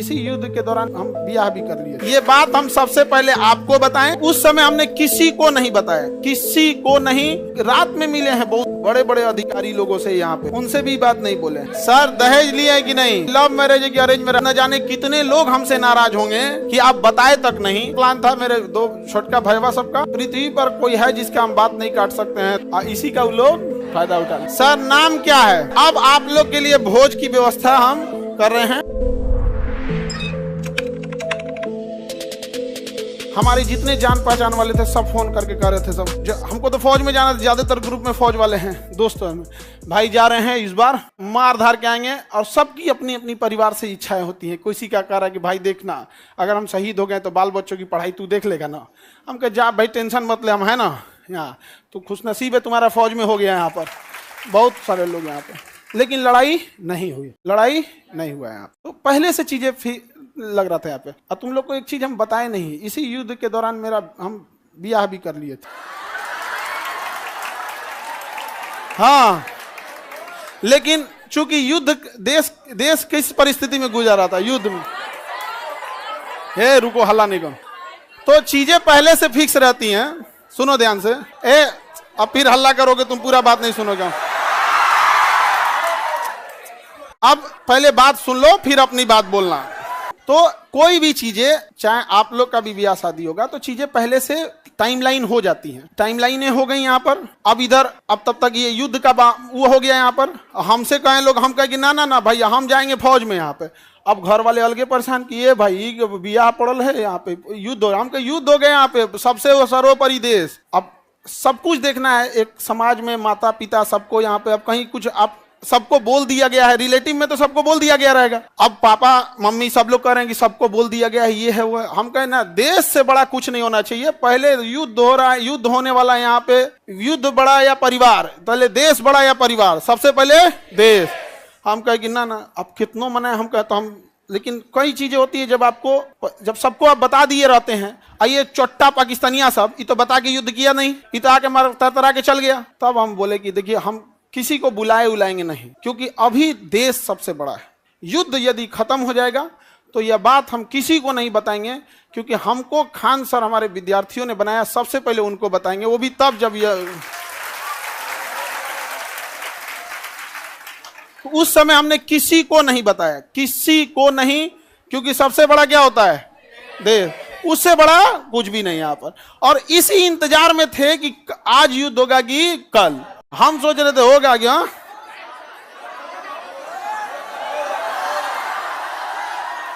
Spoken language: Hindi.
इसी युद्ध के दौरान हम ब्याह भी कर लिए। ये बात हम सबसे पहले आपको बताएं, उस समय हमने किसी को नहीं बताया, किसी को नहीं। रात में मिले हैं बहुत बड़े बड़े अधिकारी लोगों से यहाँ पे, उनसे भी बात नहीं बोले। सर दहेज लिए है कि नहीं, लव मैरिज है कि अरेंज मैरिज, न जाने कितने लोग हमसे नाराज होंगे कि आप बताए तक नहीं। प्लान था मेरे दो छोटका भैया सबका, पृथ्वी पर कोई है जिसका हम बात नहीं काट सकते हैं, इसी का लोग फायदा उठा। सर नाम क्या है? अब आप लोग के लिए भोज की व्यवस्था हम कर रहे हैं। हमारे जितने जान पहचान वाले थे सब फोन करके कह रहे थे सब, हमको तो फौज में जाना, ज्यादातर ग्रुप में फौज वाले हैं दोस्तों में, भाई जा रहे हैं इस बार, मार धार के आएंगे। और सबकी अपनी अपनी परिवार से इच्छाएं होती हैं। किसी का कह रहा है कि भाई देखना अगर हम शहीद हो गए तो बाल बच्चों की पढ़ाई तू देख लेगा ना। हम कह जा भाई टेंशन मत ले, हम है ना यहाँ, तो खुशनसीब है तुम्हारा फौज में हो गया यहाँ पर, बहुत सारे लोग यहाँ पे। लेकिन लड़ाई नहीं हुई, लड़ाई नहीं हुआ यहाँ। तो पहले से चीजें लग रहा था यहाँ पे। और तुम लोग को एक चीज हम बताए नहीं, इसी युद्ध के दौरान हम ब्याह भी कर लिए थे। हाँ, लेकिन चूंकि युद्ध देश किस परिस्थिति में गुजर रहा था, युद्ध में, हे रुको हल्ला नहीं करो, तो चीजें पहले से फिक्स रहती हैं। सुनो ध्यान से, अब फिर हल्ला करोगे तुम, पूरा बात नहीं सुनोगे। अब पहले बात सुन लो फिर अपनी बात बोलना। तो कोई भी चीजें, चाहे आप लोग का भी ब्याह शादी होगा, तो चीजें पहले से टाइमलाइन हो जाती हैं। टाइमलाइनें हो गई यहाँ पर। अब इधर अब तब तक ये युद्ध का वो हो गया यहाँ पर। हमसे कहें लोग, हम कहें कि ना ना ना भाई हम जाएंगे फौज में यहाँ पे। अब घर वाले अलगे परेशान किए, भाई ब्याह पड़ल है यहाँ पे, युद्ध हो, हम कहे युद्ध हो गए यहाँ पे, सबसे सर्वोपरि देश। अब सब कुछ देखना है, एक समाज में माता पिता सबको यहाँ पे, अब कहीं कुछ आप सबको बोल दिया गया है, रिलेटिव में तो सबको बोल दिया गया रहेगा। अब पापा मम्मी सब लोग कह रहे हैं कि सबको बोल दिया गया है, ये है वो है। हम कहें ना, देश से बड़ा कुछ नहीं होना चाहिए। पहले युद्ध हो रहा है, युद्ध होने वाला है यहाँ पे, युद्ध बड़ा या परिवार, पहले देश बड़ा या परिवार, सबसे पहले देश। हम कहे कि ना ना अब कितनों मना है, हम कहते हम, लेकिन कई चीजें होती है जब सबको आप बता दिए रहते हैं। आइए चोट्टा पाकिस्तानिया सब, ये तो बता के युद्ध किया नहीं, ये तो आके मार तरतरा के चल गया। तब हम बोले कि देखिए हम किसी को बुलाएंगे नहीं, क्योंकि अभी देश सबसे बड़ा है। युद्ध यदि खत्म हो जाएगा तो यह बात हम किसी को नहीं बताएंगे, क्योंकि हमको खान सर हमारे विद्यार्थियों ने बनाया, सबसे पहले उनको बताएंगे, वो भी तब जब यह, उस समय हमने किसी को नहीं बताया, किसी को नहीं, क्योंकि सबसे बड़ा क्या होता है, देश, उससे बड़ा कुछ भी नहीं यहाँ पर। और इसी इंतजार में थे कि आज युद्ध होगा कि कल। हम सोच रहे थे होगा क्या,